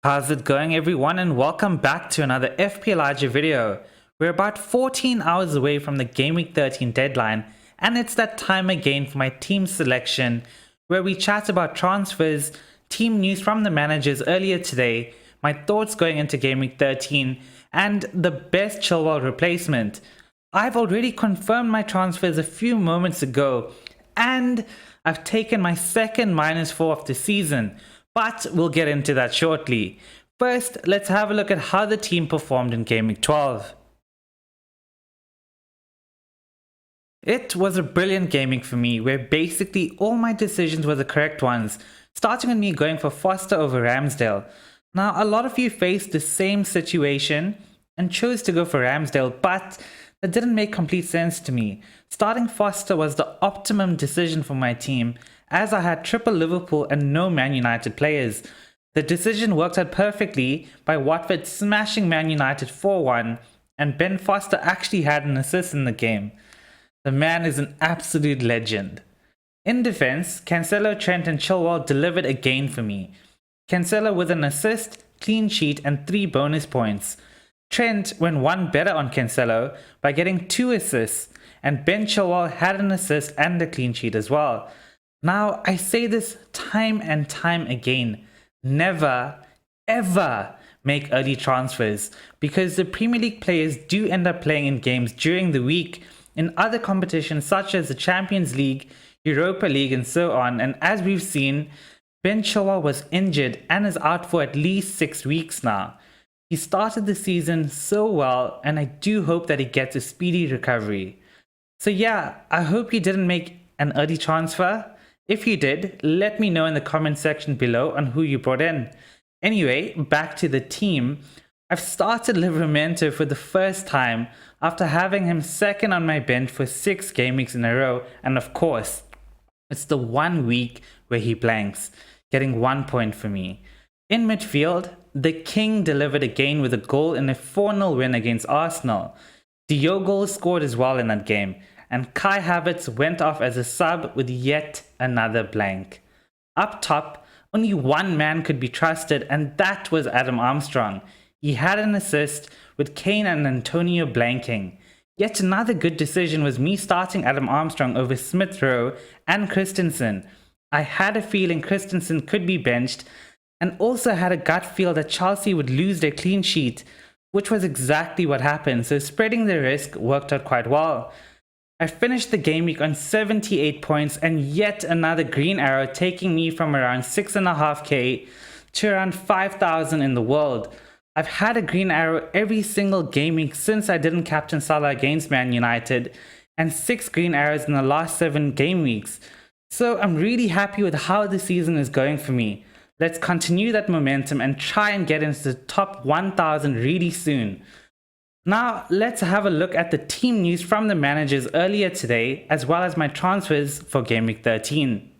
How's it going everyone, and welcome back to another FPL GW video. We're about 14 hours away from the Gameweek 13 deadline, and it's that time again for my team selection where we chat about transfers, team news from the managers earlier today, my thoughts going into Gameweek 13, and the best Chilwell replacement. I've already confirmed my transfers a few moments ago, and I've taken my second -4 of the season. But we'll get into that shortly. First, let's have a look at how the team performed in Game Week 12. It was a brilliant game week for me, where basically all my decisions were the correct ones, starting with me going for Foster over Ramsdale. Now, a lot of you faced the same situation and chose to go for Ramsdale, but that didn't make complete sense to me. Starting Foster was the optimum decision for my team, as I had triple Liverpool and no Man United players. The decision worked out perfectly by Watford smashing Man United 4-1, and Ben Foster actually had an assist in the game. The man is an absolute legend. In defense, Cancelo, Trent and Chilwell delivered again for me. Cancelo with an assist, clean sheet and 3 bonus points. Trent went one better on Cancelo by getting 2 assists, and Ben Chilwell had an assist and a clean sheet as well. Now, I say this time and time again, never, ever make early transfers, because the Premier League players do end up playing in games during the week in other competitions such as the Champions League, Europa League and so on, and as we've seen, Ben Chilwell was injured and is out for at least 6 weeks now. He started the season so well, and I do hope that he gets a speedy recovery. So yeah, I hope you didn't make an early transfer. If you did, let me know in the comment section below on who you brought in. Anyway, back to the team. I've started Livramento for the first time after having him second on my bench for 6 game weeks in a row, and of course, it's the 1 week where he blanks, getting 1 point for me. In midfield, the King delivered again with a goal in a 4-0 win against Arsenal. Diogo scored as well in that game, and Kai Havertz went off as a sub with yet another blank. Up top, only one man could be trusted, and that was Adam Armstrong. He had an assist, with Kane and Antonio blanking. Yet another good decision was me starting Adam Armstrong over Smith Rowe and Christensen. I had a feeling Christensen could be benched, and also had a gut feel that Chelsea would lose their clean sheet, which was exactly what happened, so spreading the risk worked out quite well. I finished the game week on 78 points and yet another green arrow, taking me from around 6.5k to around 5,000 in the world. I've had a green arrow every single game week since I didn't captain Salah against Man United, and 6 green arrows in the last 7 game weeks. So I'm really happy with how the season is going for me. Let's continue that momentum and try and get into the top 1,000 really soon. Now, let's have a look at the team news from the managers earlier today, as well as my transfers for Game Week 13.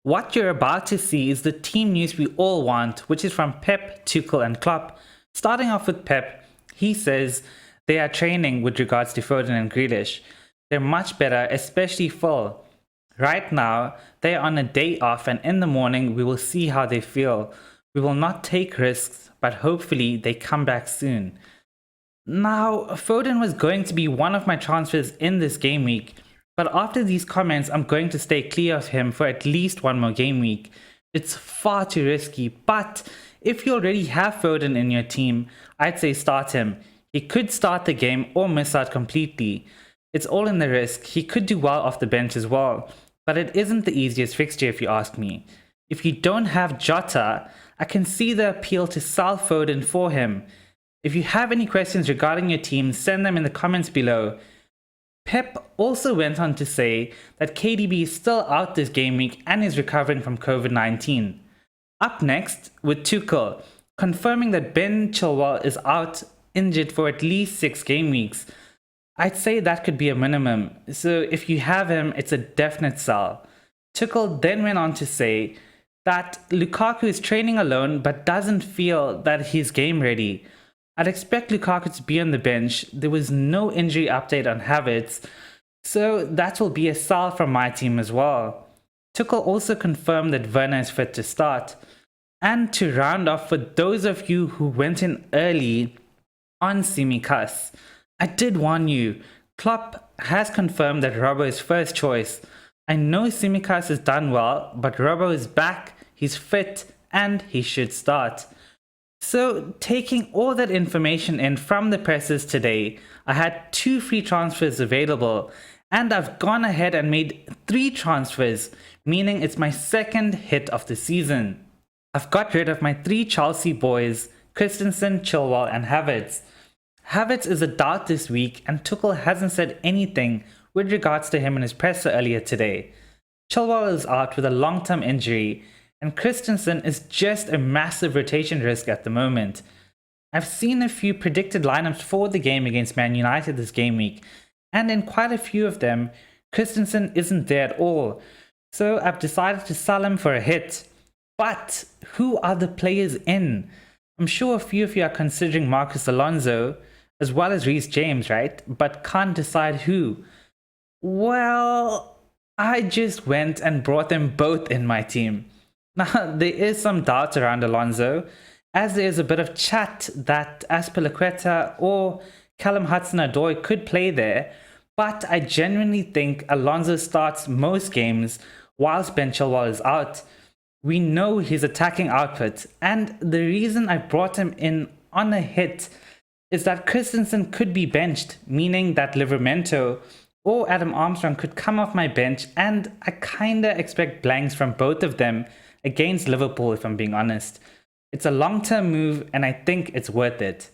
What you're about to see is the team news we all want, which is from Pep, Tuchel and Klopp. Starting off with Pep, he says they are training with regards to Foden and Grealish. They're much better, especially Phil. Right now, they are on a day off, and in the morning we will see how they feel. We will not take risks, but hopefully they come back soon. Now, Foden was going to be one of my transfers in this game week, but after these comments, I'm going to stay clear of him for at least 1 more game week. It's far too risky, but if you already have Foden in your team, I'd say start him. He could start the game or miss out completely. It's all in the risk. He could do well off the bench as well, but it isn't the easiest fixture if you ask me. If you don't have Jota, I can see the appeal to sell Foden for him. If you have any questions regarding your team, send them in the comments below. Pep also went on to say that KDB is still out this game week and is recovering from COVID-19. Up next, with Tuchel, confirming that Ben Chilwell is out injured for at least 6 game weeks. I'd say that could be a minimum, so if you have him, it's a definite sell. Tuchel then went on to say that Lukaku is training alone but doesn't feel that he's game ready. I'd expect Lukaku to be on the bench. There was no injury update on Havertz, so that will be a sell from my team as well. Tuchel also confirmed that Werner is fit to start. And to round off, for those of you who went in early on Tsimikas, I did warn you, Klopp has confirmed that Robbo is first choice. I know Tsimikas has done well, but Robbo is back, he's fit, and he should start. So, taking all that information in from the presses today, I had 2 free transfers available, and I've gone ahead and made 3 transfers, meaning it's my second hit of the season. I've got rid of my 3 Chelsea boys, Christensen, Chilwell, and Havertz. Havertz is a doubt this week, and Tuchel hasn't said anything with regards to him in his presser earlier today. Chilwell is out with a long-term injury, and Christensen is just a massive rotation risk at the moment. I've seen a few predicted lineups for the game against Man United this game week, and in quite a few of them, Christensen isn't there at all. So I've decided to sell him for a hit. But who are the players in? I'm sure a few of you are considering Marcus Alonso, as well as Reece James, right? But can't decide who. Well, I just went and brought them both in my team. Now, there is some doubt around Alonso, as there is a bit of chat that Azpilicueta or Callum Hudson-Odoi could play there, but I genuinely think Alonso starts most games whilst Ben Chilwell is out. We know his attacking output, and the reason I brought him in on a hit is that Christensen could be benched, meaning that Livramento or Adam Armstrong could come off my bench, and I kinda expect blanks from both of them against Liverpool, if I'm being honest. It's a long-term move, and I think it's worth it.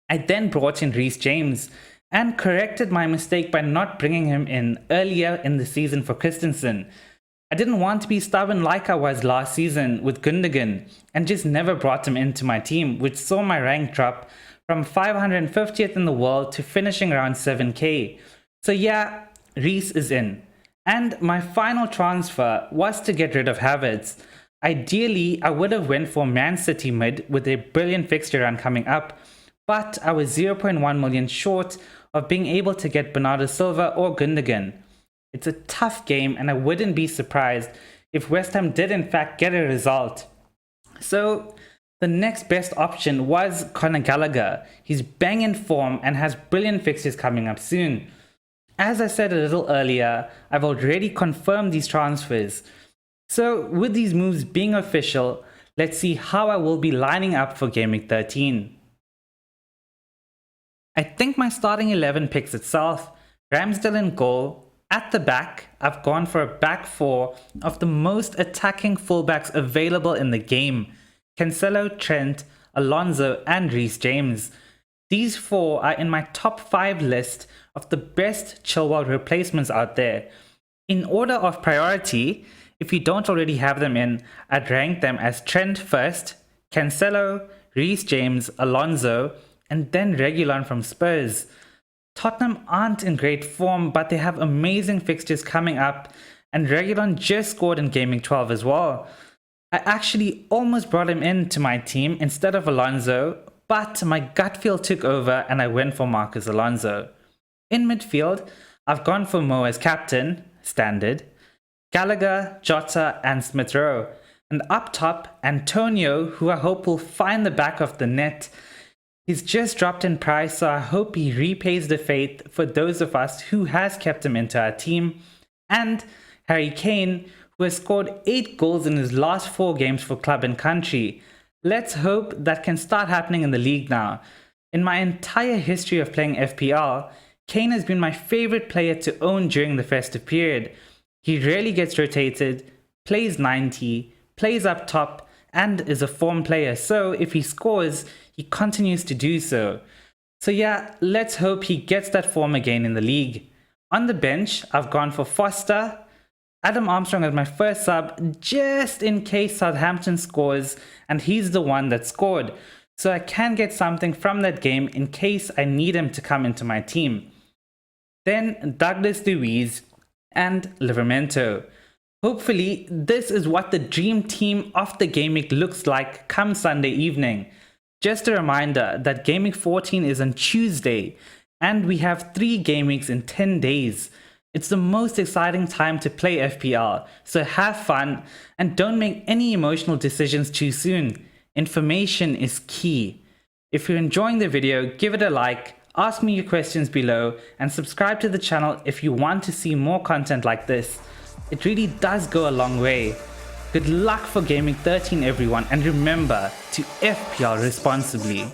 I then brought in Reece James and corrected my mistake by not bringing him in earlier in the season for Christensen. I didn't want to be stubborn like I was last season with Gundogan and just never brought him into my team, which saw my rank drop from 550th in the world to finishing around 7k. So yeah, Reece is in. And my final transfer was to get rid of Havertz. Ideally, I would have went for Man City mid with a brilliant fixture run coming up, but I was 0.1 million short of being able to get Bernardo Silva or Gundogan. It's a tough game, and I wouldn't be surprised if West Ham did in fact get a result. So the next best option was Conor Gallagher. He's banging form and has brilliant fixtures coming up soon. As I said a little earlier, I've already confirmed these transfers. So with these moves being official, let's see how I will be lining up for Gameweek 13. I think my starting 11 picks itself. Ramsdale in goal. At the back, I've gone for a back 4 of the most attacking fullbacks available in the game. Cancelo, Trent, Alonso, and Reece James. These 4 are in my top 5 list of the best Chilwell replacements out there. In order of priority, if you don't already have them in, I'd rank them as Trent first, Cancelo, Reece James, Alonso, and then Reguilon from Spurs. Tottenham aren't in great form, but they have amazing fixtures coming up, and Reguilon just scored in Gameweek 12 as well. I actually almost brought him into my team instead of Alonso, but my gut feel took over and I went for Marcus Alonso. In midfield, I've gone for Mo as captain, standard, Gallagher, Jota, and Smith Rowe. And up top, Antonio, who I hope will find the back of the net. He's just dropped in price, so I hope he repays the faith for those of us who has kept him into our team. And Harry Kane, who has scored 8 goals in his last 4 games for club and country. Let's hope that can start happening in the league now. In my entire history of playing FPL, Kane has been my favorite player to own during the festive period. He rarely gets rotated, plays 90, plays up top, and is a form player, so if he scores, he continues to do so. So yeah, let's hope he gets that form again in the league. On the bench, I've gone for Foster, Adam Armstrong as my first sub, just in case Southampton scores, and he's the one that scored. So I can get something from that game in case I need him to come into my team. Then Douglas Luiz and Livramento. Hopefully, this is what the dream team of the Game Week looks like come Sunday evening. Just a reminder that Game Week 14 is on Tuesday, and we have 3 Game Weeks in 10 days. It's the most exciting time to play FPL, so have fun and don't make any emotional decisions too soon. Information is key. If you're enjoying the video, give it a like, ask me your questions below, and subscribe to the channel if you want to see more content like this. It really does go a long way. Good luck for Gameweek 13 everyone, and remember to FPL responsibly.